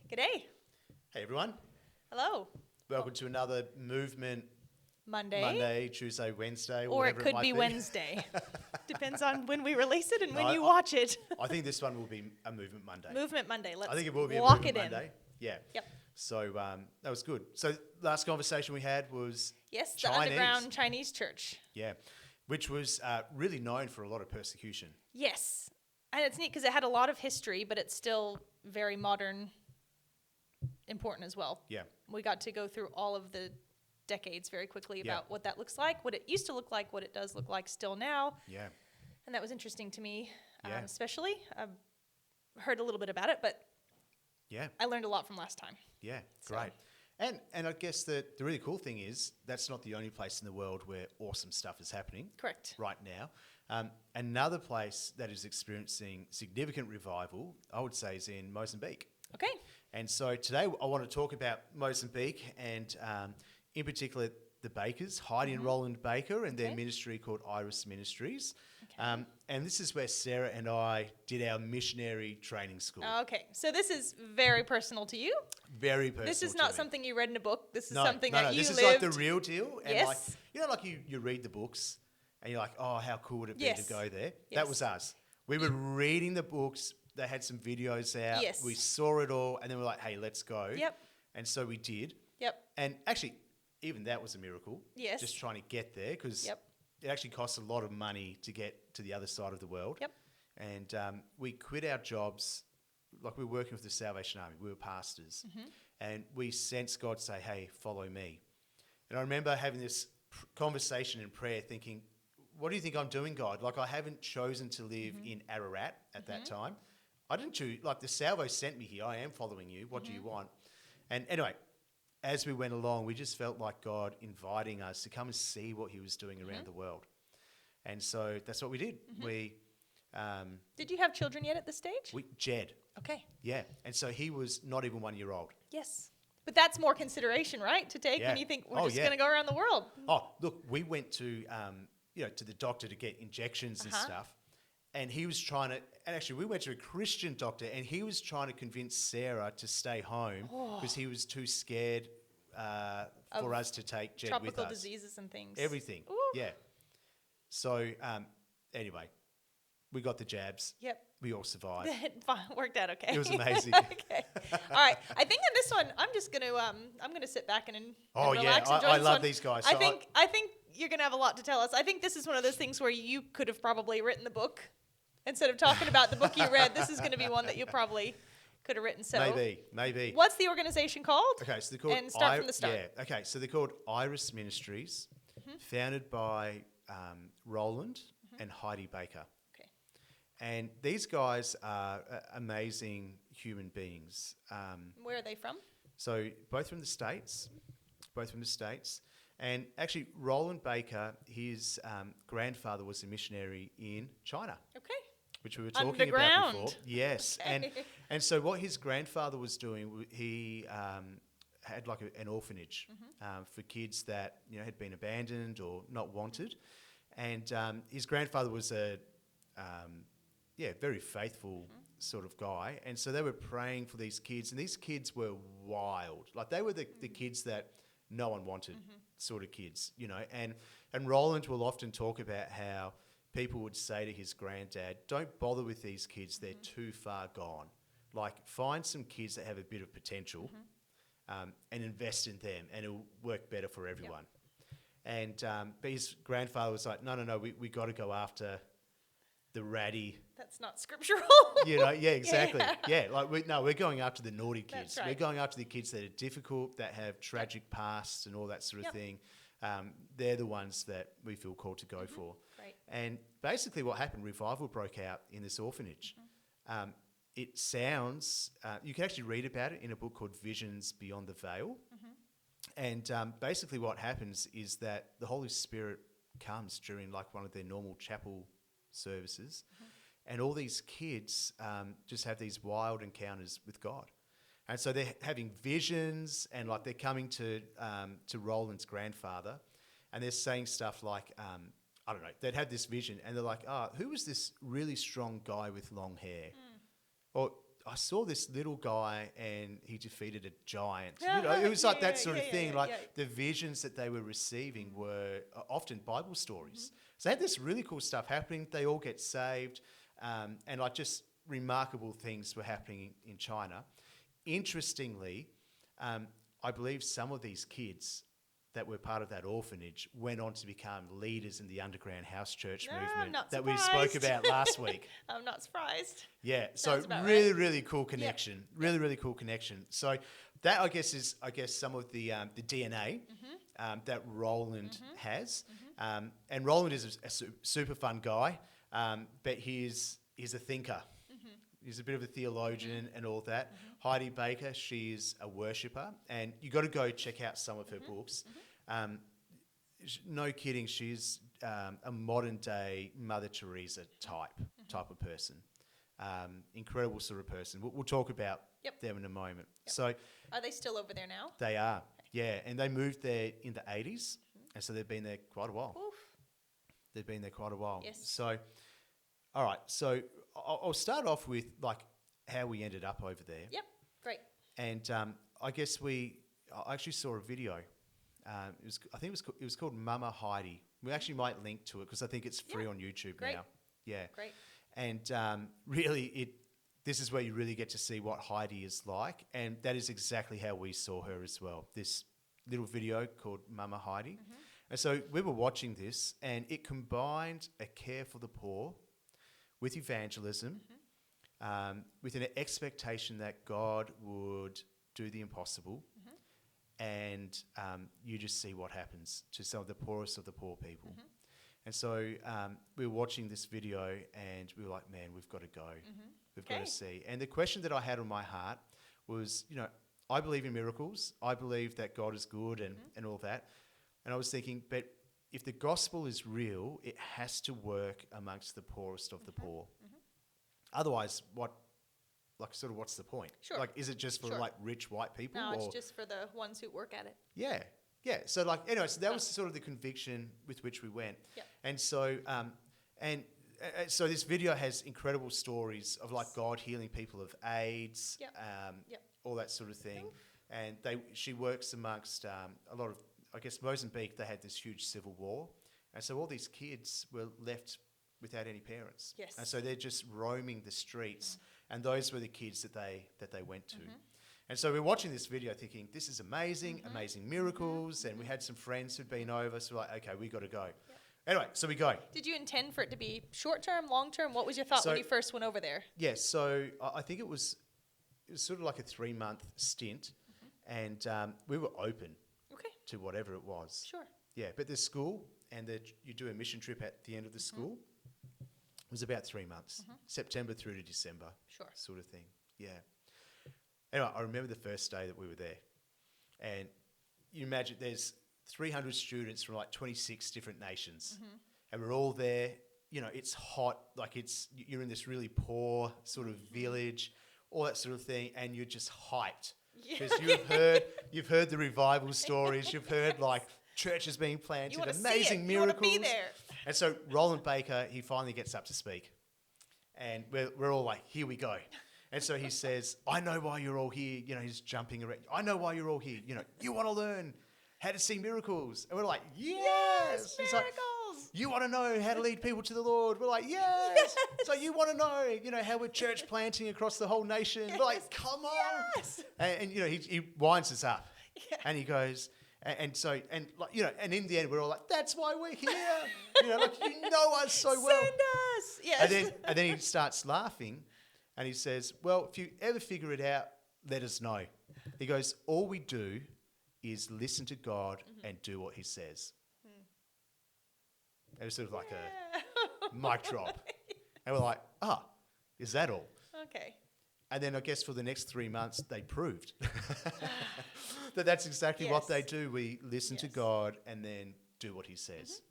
G'day. Hey everyone, Hello. welcome to another Movement Monday. Monday, Tuesday, Wednesday, Or it whatever could might be Wednesday. Depends on when we release it and when No, you watch it. I think this one will be a Movement Monday. Movement Monday. Let's I think it will be a lock Movement it in. Monday. Yeah. Yep. So that was good. So last conversation we had was Yes, the Chinese. underground Chinese church. Yeah, which was really known for a lot of persecution. Yes. And it's neat because it had a lot of history, but it's still very modern, important as well. Yeah. We got to go through all of the decades very quickly Yeah. about what that looks like, what it used to look like, what it does look like still now. Yeah. And that was interesting to me, Yeah. especially. I've heard a little bit about it, but Yeah. I learned a lot from last time. Yeah. So- Great. And I guess the really cool thing is that's not the only place in the world where awesome stuff is happening Correct. right now. Another place that is experiencing significant revival, I would say, is in Mozambique. Okay. And so today I want to talk about Mozambique and in particular the Bakers, Heidi and Rolland Baker, and their Okay. ministry called Iris Ministries. Okay. And this is where Sarah and I did our missionary training school. Okay. So this is very personal to you. Very personal. This is to not me. something you read in a book. This is No, something no, that you this is lived. like the real deal. And Yes. like, you know, like you read the books and you're like, oh, how cool would it be Yes. to go there? Yes. That was us. We were reading the books. They had some videos out. Yes. We saw it all. And then we're like, hey, let's go. Yep. And so we did. Yep. And actually, even that was a miracle. Yes. Just trying to get there because Yep. it actually costs a lot of money to get to the other side of the world. Yep. And we quit our jobs. Like we were working with the Salvation Army. We were pastors. Mm-hmm. And we sensed God say, hey, follow me. And I remember having this conversation in prayer thinking, what do you think I'm doing, God? Like I haven't chosen to live in Ararat at that time. I didn't choose, like the Salvo sent me here. I am following you. What do you want? And anyway, as we went along, we just felt like God inviting us to come and see what he was doing around the world. And so that's what we did. Did you have children yet at this stage? Jed, Okay. yeah. And so he was not even 1 year old. Yes. But that's more consideration, right? To take Yeah. when you think we're Oh, just yeah. going to go around the world. Oh, look, we went to, to the doctor to get injections and stuff. And he was trying to, and actually we went to a Christian doctor and he was trying to convince Sarah to stay home because he was too scared for us to take Jed with Tropical us. diseases and things. Everything. Ooh. Yeah. So anyway, we got the jabs. Yep. We all survived. Fine, worked out okay. It was amazing. Okay. All right. I think in this one, I'm just gonna sit back and Oh, yeah. relax. Enjoy I this love one. these guys. I So think you're gonna have a lot to tell us. I think this is one of those things where you could have probably written the book instead of talking about the book you read. This is gonna be one that you probably could have written. So Maybe. what's the organization called? Okay, so they're called And start from the start. Yeah. Okay, so they're called Iris Ministries, founded by Rolland and Heidi Baker. Okay. And these guys are amazing human beings. Where are they from? So both from the States. And actually, Rolland Baker, his grandfather was a missionary in China, Okay. which we were talking Underground. about before. Yes. Okay. And so what his grandfather was doing, he had like an orphanage for kids that had been abandoned or not wanted. And his grandfather was a very faithful sort of guy. And so they were praying for these kids. And these kids were wild. Like they were the kids that no one wanted sort of kids, And Roland will often talk about how people would say to his granddad, don't bother with these kids. They're too far gone. Like find some kids that have a bit of potential and invest in them and it'll work better for everyone. Yep. And but his grandfather was like, no, we got to go after the ratty. That's not scriptural. Yeah, exactly. Yeah, like we're going after the naughty kids. That's right. We're going after the kids that are difficult, that have tragic pasts and all that sort of thing. They're the ones that we feel called to go for. Right. And basically what happened, revival broke out in this orphanage. It sounds, you can actually read about it in a book called Visions Beyond the Veil. And basically what happens is that the Holy Spirit comes during like one of their normal chapel services. And all these kids just have these wild encounters with God. And so they're having visions and like they're coming to Roland's grandfather and they're saying stuff like, I don't know, they'd had this vision and they're like, who was this really strong guy with long hair? Or I saw this little guy and he defeated a giant. Yeah, It was like yeah, that sort of yeah, thing. yeah, Like yeah. the visions that they were receiving were often Bible stories. So they had this really cool stuff happening. They all get saved, and like just remarkable things were happening in China. Interestingly, I believe some of these kids that were part of that orphanage went on to become leaders in the underground house church No, I'm movement not that we spoke surprised. about last week. I'm not surprised. Yeah, so Sounds about really, right. really cool connection. Really, really cool connection. So that I guess is some of the DNA that Rolland has. And Rolland is a super fun guy, but he's a thinker. He's a bit of a theologian and all that. Heidi Baker, she's a worshipper, and you got to go check out some of her books. No kidding, she's a modern day Mother Teresa type of person. Incredible sort of person. We'll talk about them in a moment. So Are they still over there now? they are, yeah, and they moved there in the 80s, and so they've been there quite a while. Oof. They've been there quite a while. Yes. So, all right. So I'll start off with like how we ended up over there. Yep. Great. And I guess I actually saw a video. I think it was called Mama Heidi. We actually might link to it because I think it's free on YouTube Great. now. Yeah. Great. And really, this is where you really get to see what Heidi is like, and that is exactly how we saw her as well. This little video called Mama Heidi. And so we were watching this, and it combined a care for the poor with evangelism, with an expectation that God would do the impossible, and you just see what happens to some of the poorest of the poor people. And so we were watching this video, and we were like, man, we've got to go. We've got Okay. to see. And the question that I had on my heart was, I believe in miracles. I believe that God is good and all that. And I was thinking, but if the gospel is real, it has to work amongst the poorest of the poor. Otherwise, what's the point? Sure. Like, is it just for Sure. like rich white people? No, or it's just for the ones who work at it. yeah. So like, anyway, so that was sort of the conviction with which we went. Yep. And so, so this video has incredible stories of like God healing people of AIDS, Yep. Yep. all that sort of thing. And she works amongst a lot of, I guess, Mozambique. They had this huge civil war, and so all these kids were left without any parents. Yes. And so they're just roaming the streets, and those were the kids that they went to. And so we're watching this video thinking, this is amazing, amazing miracles. And we had some friends who'd been over, so we're like, okay, we got to go. Anyway, so we go. Did you intend for it to be short term, long term? What was your thought So- when you first went over there? Yeah, so I think it was sort of like a 3-month stint, and we were open Okay. to whatever it was. Sure. Yeah, but the school and you do a mission trip at the end of the school was about 3 months, September through to December, Sure. sort of thing. Yeah. Anyway, I remember the first day that we were there, and you imagine there's 300 students from like 26 different nations, and we're all there. It's hot, like you're in this really poor sort of village, all that sort of thing, and you're just hyped. Yeah. Because you've heard the revival stories, you've heard like churches being planted, You want to amazing see it. You miracles. want to be there. And so Rolland Baker, he finally gets up to speak, and we're all like, here we go. And so he says, I know why you're all here. He's jumping around. I know why you're all here. You want to learn how to see miracles. And we're like, yes. He's like, Miracles. you want to know how to lead people to the Lord? We're like, yes. So you want to know, how we're church planting across the whole nation? We're like, come on. Yes. And he winds us up, Yeah. and he goes, and in the end we're all like, that's why we're here. Like you know us so well. Send us. Yes. And then he starts laughing, and he says, well, if you ever figure it out, let us know. He goes, all we do is listen to God and do what he says. It was sort of like a mic drop. And we're like, is that all? Okay. And then I guess for the next 3 months, they proved that's exactly what they Yes. do. We listen to Yes. God and then do what he says.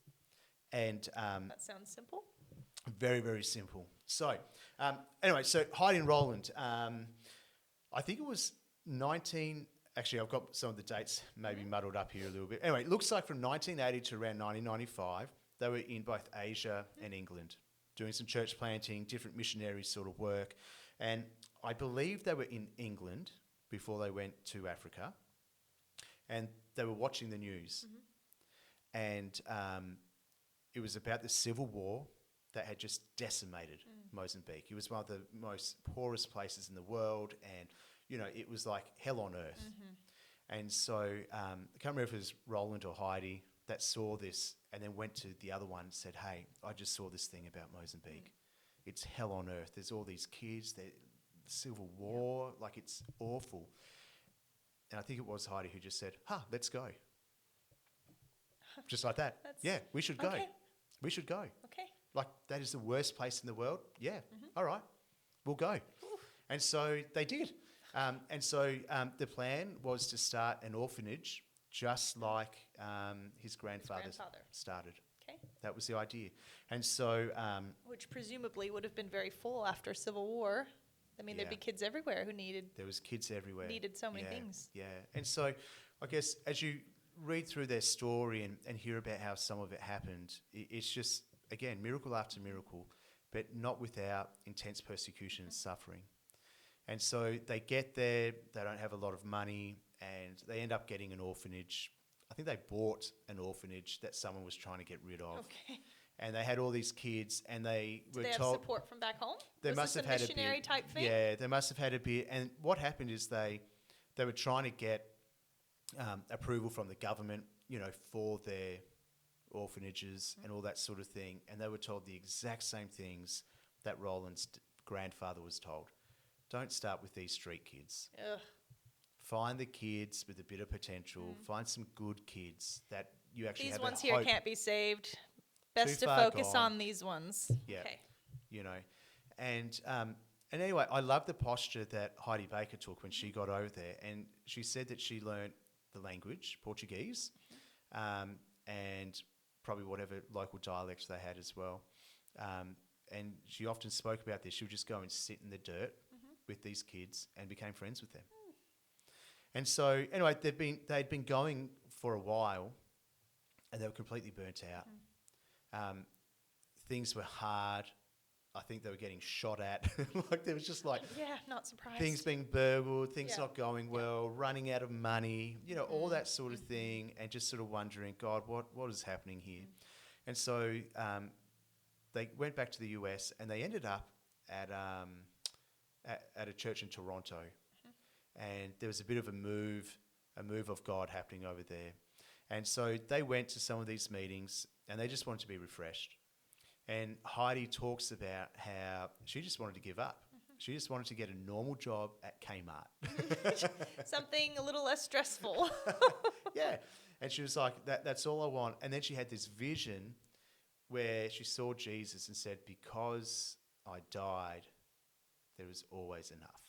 And That sounds simple. very, very simple. So anyway, so Heidi and Rolland, I think it was 19... Actually, I've got some of the dates maybe muddled up here a little bit. Anyway, it looks like from 1980 to around 1995, they were in both Asia and England, doing some church planting, different missionary sort of work. And I believe they were in England before they went to Africa, and they were watching the news. And it was about the civil war that had just decimated Mozambique. It was one of the most poorest places in the world, and, you know, it was like hell on earth. And so I can't remember if it was Roland or Heidi that saw this and then went to the other one and said, hey, I just saw this thing about Mozambique. It's hell on earth. There's all these kids, the civil war, like it's awful. And I think it was Heidi who just said, let's go. Just like that. We should go. Okay. We should go. Okay. Like, that is the worst place in the world. Yeah. All right. We'll go. And so they did. And so the plan was to start an orphanage just like his grandfather started. Okay. That was the idea. And so... which presumably would have been very full after Civil War. I mean, there'd be kids everywhere who There was kids everywhere. needed so many things. Yeah. And so I guess as you read through their story and hear about how some of it happened, it's just, again, miracle after miracle, but not without intense persecution and suffering. And so they get there, they don't have a lot of money, and they end up getting an orphanage. I think they bought an orphanage that someone was trying to get rid of. Okay. And they had all these kids, and they were Did they have told... support from back home? They Was must this have had a missionary bit. type thing? Yeah, they must have had a bit. And what happened is they were trying to get approval from the government, you know, for their orphanages and all that sort of thing. And they were told the exact same things that Roland's grandfather was told. Don't start with these street kids. Ugh. Find the kids with a bit of potential. Find some good kids that you actually These have ones a here hope. can't be saved. Best Too to far focus gone. on these ones. Yeah. Okay. You know, and anyway, I love the posture that Heidi Baker took when she got over there, and she said that she learnt the language, Portuguese, and probably whatever local dialects they had as well. And she often spoke about this. She would just go and sit in the dirt with these kids and became friends with them. And so, anyway, they'd been going for a while, and they were completely burnt out. Things were hard. I think they were getting shot at. Like, there was just like not surprised. things being burgled, things Yeah. not going well, running out of money, you know, all that sort of thing, and just sort of wondering, God, what is happening here? And so they went back to the US, and they ended up at a church in Toronto. And there was a bit of a move of God happening over there. And so they went to some of these meetings, and they just wanted to be refreshed. And Heidi talks about how she just wanted to give up. She just wanted to get a normal job at Kmart. Something a little less stressful. Yeah. And she was like, that's all I want. And then she had this vision where she saw Jesus and said, because I died, there was always enough.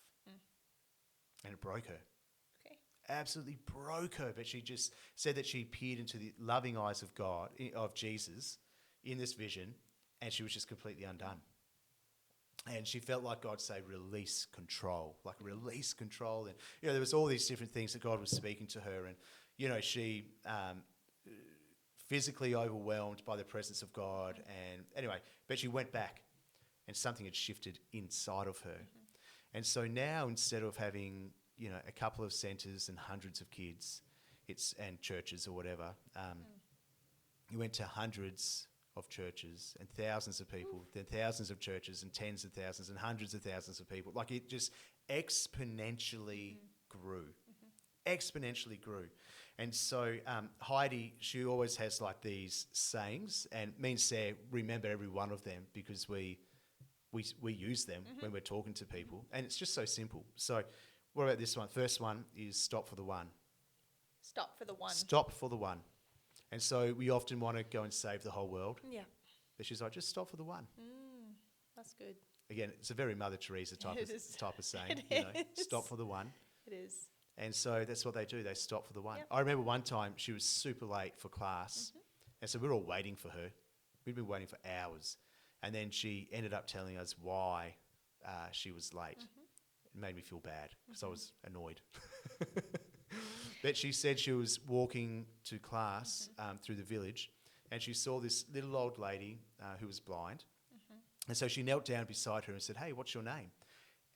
And it broke her. Okay. Absolutely broke her. But she just said that she peered into the loving eyes of God, of Jesus, in this vision, and she was just completely undone. And she felt like God say, release control, like release control. And, you know, there was all these different things that God was speaking to her. And, you know, she physically overwhelmed by the presence of God. And anyway, but she went back, and something had shifted inside of her. And so now, instead of having, you know, a couple of centres and hundreds of kids, and churches or whatever, you went to hundreds of churches and thousands of people, then thousands of churches and tens of thousands and hundreds of thousands of people. Like, it just exponentially grew. Exponentially grew. And so Heidi, she always has like these sayings, and me and Sarah remember every one of them because we use them when we're talking to people, and it's just so simple. So what about this one? First one is stop for the one. Stop for the one. Stop for the one. And so we often want to go and save the whole world. Yeah. But she's like, just stop for the one. That's good. Again, it's a very Mother Teresa type It of is. saying. It You know, is. stop for the one. It is. And so that's what they do. They stop for the one. Yep. I remember one time she was super late for class. And so we were all waiting for her. We'd been waiting for hours. And then she ended up telling us why she was late. It made me feel bad because I was annoyed. But she said she was walking to class through the village, and she saw this little old lady who was blind. And so she knelt down beside her and said, hey, what's your name?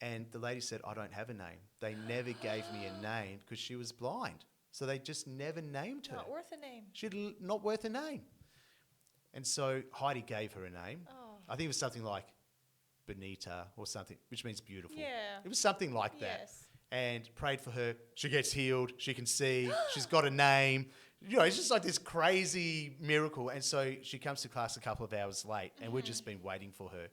And the lady said, I don't have a name. They never gave me a name because she was blind. So they just never named her. Not worth a name. Not worth a name. And so Heidi gave her a name. Oh. I think it was something like Benita or something, which means beautiful. Yeah. It was something like that. Yes. And prayed for her. She gets healed. She can see. She's got a name. You know, it's just like this crazy miracle. And so she comes to class a couple of hours late, and we've just been waiting for her.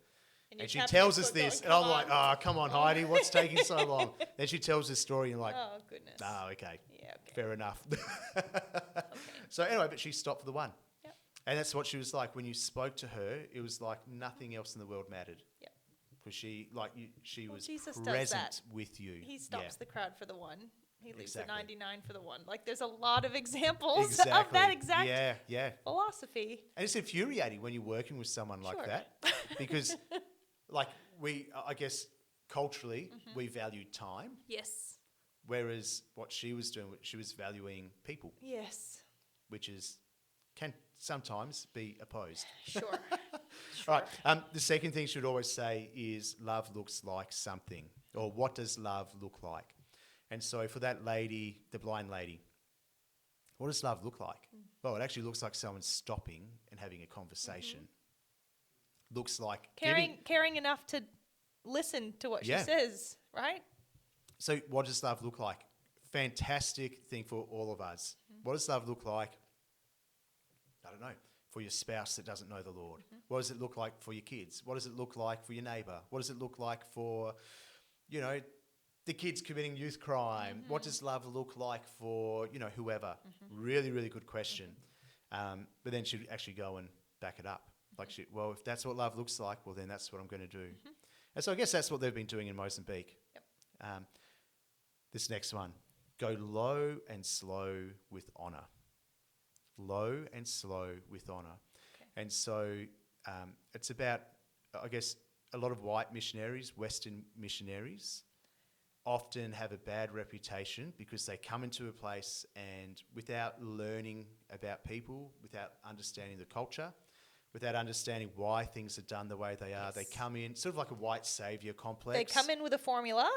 And she tells us this, and I'm like, oh, come on, Heidi, what's taking so long? Then she tells this story, and like, Oh, goodness. oh, okay, Yeah, okay. fair enough. Okay. So anyway, but she stopped for the one. Yep. And that's what she was like. When you spoke to her, it was like nothing else in the world mattered. Yep. Because she was Jesus does present that. with you. He stops the crowd for the one. He leaves Exactly. the 99 for the one. Like, there's a lot of examples Exactly. of that exact yeah. philosophy. And it's infuriating when you're working with someone like Sure. that. Because, like, I guess, culturally, we value time. Yes. Whereas what she was doing, she was valuing people, Yes. which can sometimes be opposed. Sure. All right. The second thing she would always say is love looks like something, or what does love look like? And so for that lady, the blind lady, what does love look like? Well, it actually looks like someone stopping and having a conversation. Looks like Caring enough to listen to what she says, right? So what does love look like? Fantastic thing for all of us. What does love look like? I don't know. For your spouse that doesn't know the Lord. What does it look like for your kids? What does it look like for your neighbour? What does it look like for, the kids committing youth crime? What does love look like for, whoever? Really, really good question. But then she'd actually go and back it up. Like, well, if that's what love looks like, well, then that's what I'm going to do. And so I guess that's what they've been doing in Mozambique. Yep. This next one, go low and slow with honour. Low and slow with honour. Okay. And so it's about, I guess, a lot of white missionaries, Western missionaries, often have a bad reputation because they come into a place and without learning about people, without understanding the culture, without understanding why things are done the way they are, they come in sort of like a white saviour complex. They come in with a formula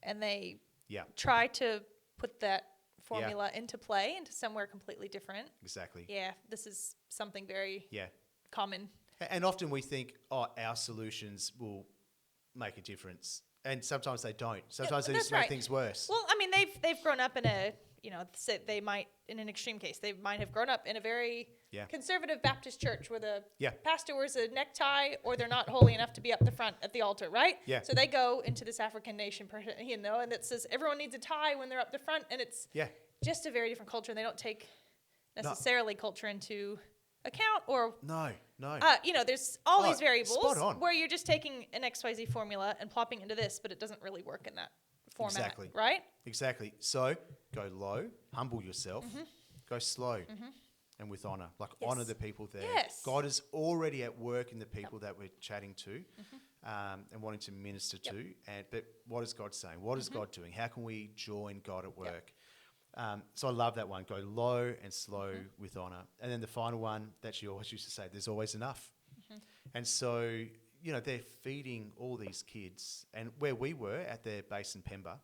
and they Yeah. try to put that formula into play into somewhere completely different. Exactly. Yeah, this is something very Yeah. common. And often we think, our solutions will make a difference. And sometimes they don't. Sometimes they that's just make right. things worse. Well, I mean, they've grown up in a, they might, in an extreme case, they might have grown up in a very conservative Baptist church where the pastor wears a necktie or they're not holy enough to be up the front at the altar, right? Yeah. So they go into this African nation, and it says everyone needs a tie when they're up the front, and it's just a very different culture, and they don't take necessarily culture into account or... No. there's all these variables spot on. where you're just taking an XYZ formula and plopping into this, but it doesn't really work in that format, Exactly. right? Exactly. So go low, humble yourself, go slow, and with honour. Like honour the people there. Yes. God is already at work in the people that we're chatting to and wanting to minister to. But what is God saying? What is God doing? How can we join God at work? So I love that one. Go low and slow with honour. And then the final one that she always used to say, there's always enough. And so, they're feeding all these kids. And where we were at their base in Pemba,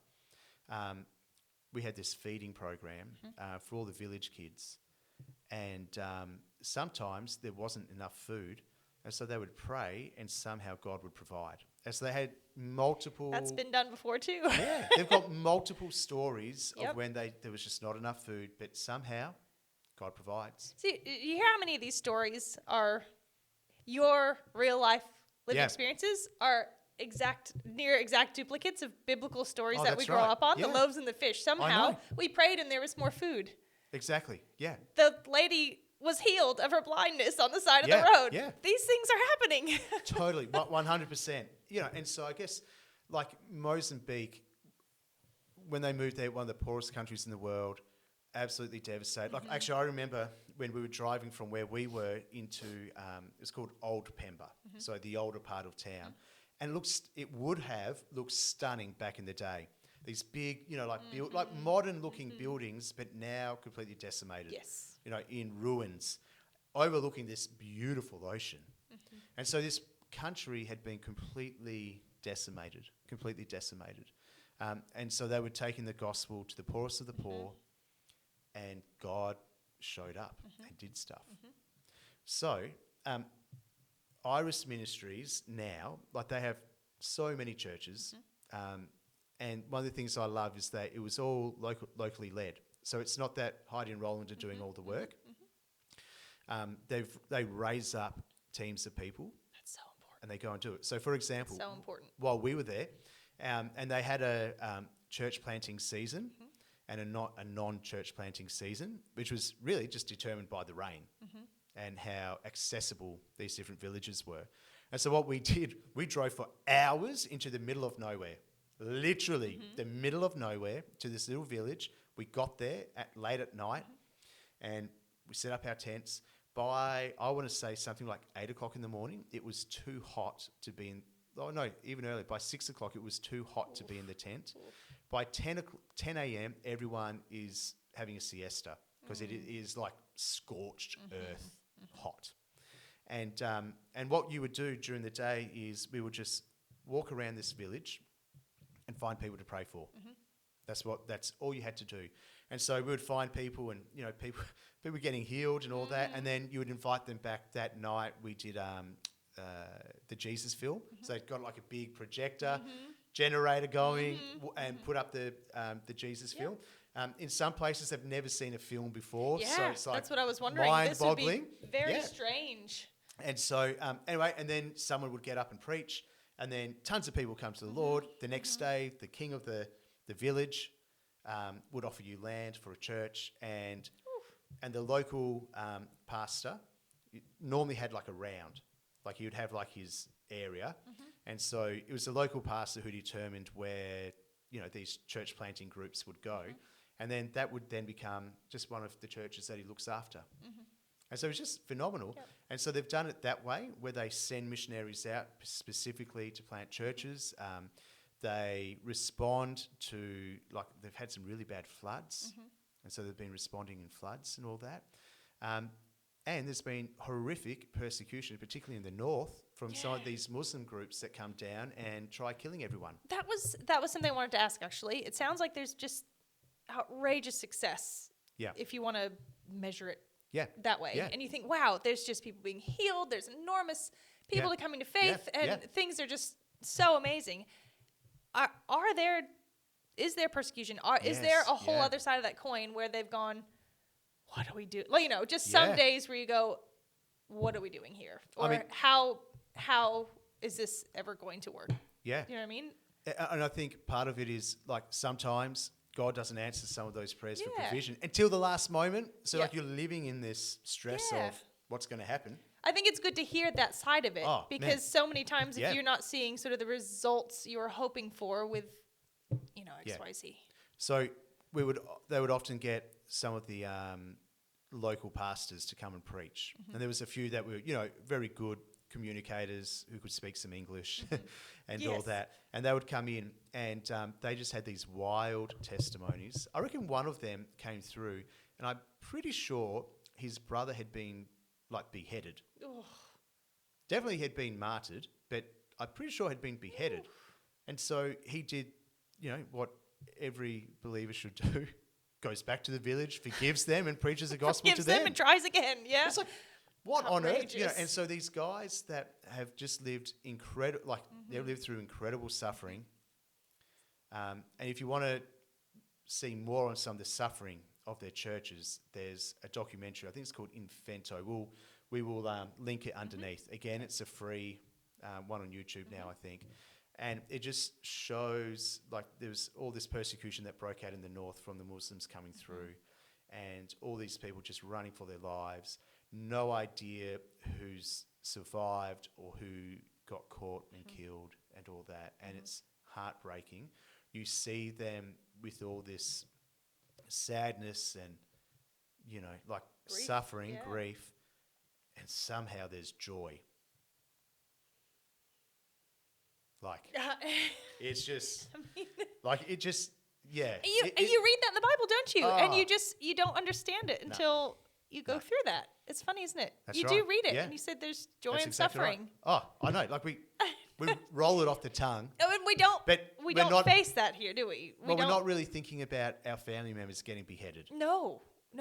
we had this feeding program for all the village kids. And sometimes there wasn't enough food. And so they would pray and somehow God would provide. And so they had multiple... That's been done before too. Yeah, they've got multiple stories of when there was just not enough food, but somehow God provides. See, you hear how many of these stories are your real life lived experiences are near exact duplicates of biblical stories that we grow up on, the loaves and the fish. Somehow we prayed and there was more food. Exactly, yeah. The lady was healed of her blindness on the side of the road. Yeah. These things are happening. Totally, 100%. And so I guess like Mozambique, when they moved there, one of the poorest countries in the world, absolutely devastated. Like actually I remember when we were driving from where we were into, it's called Old Pemba, so the older part of town. And it would have looked stunning back in the day. These big, like modern looking buildings, but now completely decimated. Yes. In ruins, overlooking this beautiful ocean. And so this country had been completely decimated, completely decimated. And so they were taking the gospel to the poorest of the poor, and God showed up and did stuff. So Iris Ministries now, like they have so many churches, and one of the things I love is that it was all locally led. So it's not that Heidi and Rolland are doing all the work. They raise up teams of people. That's so important. And they go and do it. So, for example, so important. While we were there, and they had a church planting season and a non-church planting season, which was really just determined by the rain and how accessible these different villages were. And so what we did, we drove for hours into the middle of nowhere, literally the middle of nowhere, to this little village. We got there late at night and we set up our tents. By, I want to say something like 8 o'clock in the morning, it was too hot to be in. Oh no, even earlier. By 6 o'clock, it was too hot to be in the tent. By 10 a.m., everyone is having a siesta because it is like scorched earth hot. And what you would do during the day is we would just walk around this village and find people to pray for. That's all you had to do. And so we would find people, and people getting healed and all that, and then you would invite them back that night. We did the Jesus film, so they'd got like a big projector generator going and put up the Jesus film. In some places, they've never seen a film before, so it's like that's what I was wondering. Mind-boggling. This would be very strange. And so anyway, and then someone would get up and preach, and then tons of people come to the Lord. The next day, the king of the village would offer you land for a church, and the local pastor normally had like a round, like he would have like his area, and so it was the local pastor who determined where these church planting groups would go, and then that would then become just one of the churches that he looks after. And so it's just phenomenal. Yep. And so they've done it that way, where they send missionaries out specifically to plant churches. They respond to, like, they've had some really bad floods, and so they've been responding in floods and all that. And there's been horrific persecution, particularly in the north, from some of these Muslim groups that come down and try killing everyone. That was something I wanted to ask, actually. It sounds like there's just outrageous success if you want to measure it that way. And you think, wow, there's just people being healed, there's enormous people coming to faith, and things are just so amazing. Is there persecution? Is there a whole other side of that coin where they've gone, what do we do? Like, just some days where you go, what are we doing here? Or how is this ever going to work? Yeah. You know what I mean? And I think part of it is, like, sometimes God doesn't answer some of those prayers for provision until the last moment. So like you're living in this stress of what's going to happen. I think it's good to hear that side of it because so many times if you're not seeing sort of the results you're hoping for with, XYZ. So they would often get some of the local pastors to come and preach. And there was a few that were, very good communicators who could speak some English and all that. And they would come in and they just had these wild testimonies. I reckon one of them came through, and I'm pretty sure his brother had been beheaded. Ugh. Definitely had been martyred, but I'm pretty sure had been beheaded. And so he did, what every believer should do. Goes back to the village, forgives them, and preaches the gospel to them. Forgives them and tries again, It's like, what on earth? And so these guys that have just lived they've lived through incredible suffering. And if you want to see more on some of the suffering of their churches, there's a documentary. I think it's called Infento. We will link it underneath. Again, it's a free one on YouTube now, I think. And it just shows, like, there's all this persecution that broke out in the north from the Muslims coming through, and all these people just running for their lives. No idea who's survived or who got caught and killed and all that. And it's heartbreaking. You see them with all this sadness and, grief, suffering, grief, and somehow there's joy. It's just, you read that in the Bible, don't you? And you don't understand it until you go through that. It's funny, isn't it? That's you right. do read it, and you said there's joy in exactly suffering. Right. Oh, I know. Like We roll it off the tongue. No, and we don't. But we we're don't not, face that here, do we? we're not really thinking about our family members getting beheaded. No. We